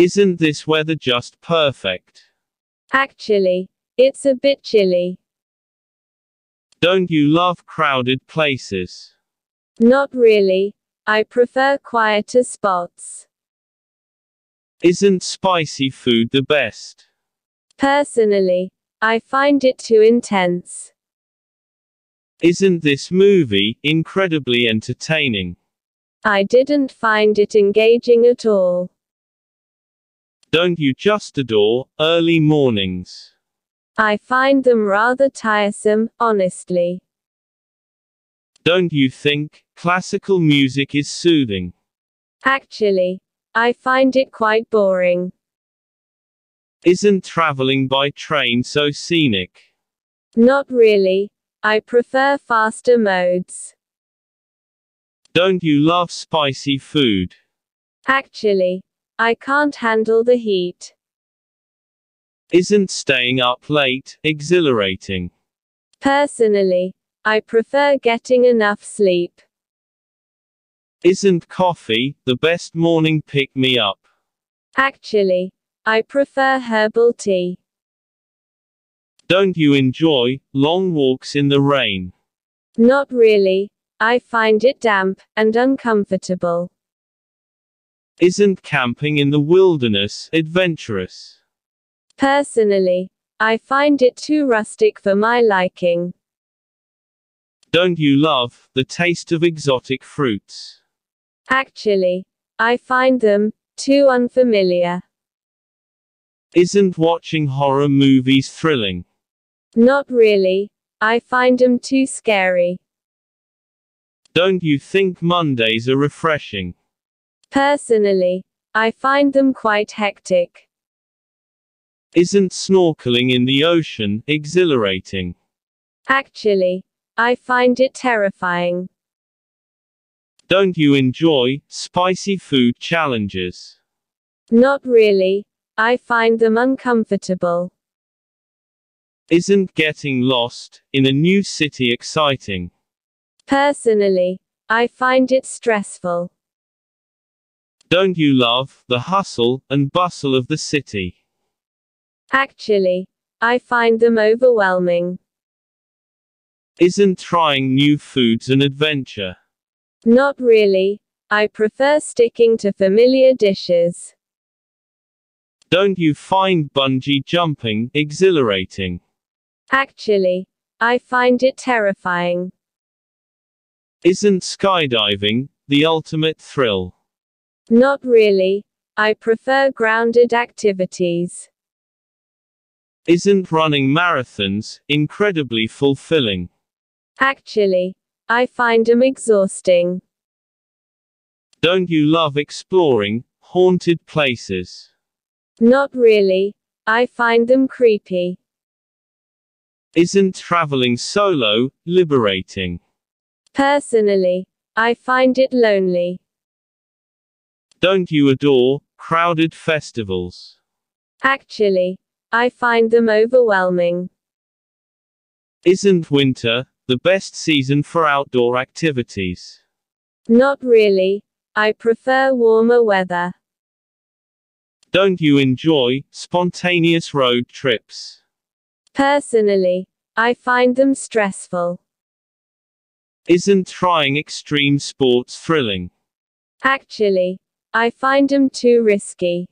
Isn't this weather just perfect? Actually, it's a bit chilly. Don't you love crowded places? Not really. I prefer quieter spots. Isn't spicy food the best? Personally, I find it too intense. Isn't this movie incredibly entertaining? I didn't find it engaging at all. Don't you just adore early mornings? I find them rather tiresome, honestly. Don't you think classical music is soothing? Actually, I find it quite boring. Isn't traveling by train so scenic? Not really. I prefer faster modes. Don't you love spicy food? Actually, I can't handle the heat. Isn't staying up late exhilarating? Personally, I prefer getting enough sleep. Isn't coffee the best morning pick-me-up? Actually, I prefer herbal tea. Don't you enjoy long walks in the rain? Not really. I find it damp and uncomfortable. Isn't camping in the wilderness adventurous? Personally, I find it too rustic for my liking. Don't you love the taste of exotic fruits? Actually, I find them too unfamiliar. Isn't watching horror movies thrilling? Not really. I find them too scary. Don't you think Mondays are refreshing? Personally, I find them quite hectic. Isn't snorkeling in the ocean exhilarating? Actually, I find it terrifying. Don't you enjoy spicy food challenges? Not really. I find them uncomfortable. Isn't getting lost in a new city exciting? Personally, I find it stressful. Don't you love the hustle and bustle of the city? Actually, I find them overwhelming. Isn't trying new foods an adventure? Not really. I prefer sticking to familiar dishes. Don't you find bungee jumping exhilarating? Actually, I find it terrifying. Isn't skydiving the ultimate thrill? Not really. I prefer grounded activities. Isn't running marathons incredibly fulfilling? Actually, I find them exhausting. Don't you love exploring haunted places? Not really. I find them creepy. Isn't traveling solo liberating? Personally, I find it lonely. Don't you adore crowded festivals? Actually, I find them overwhelming. Isn't winter the best season for outdoor activities? Not really. I prefer warmer weather. Don't you enjoy spontaneous road trips? Personally, I find them stressful. Isn't trying extreme sports thrilling? Actually, I find them too risky.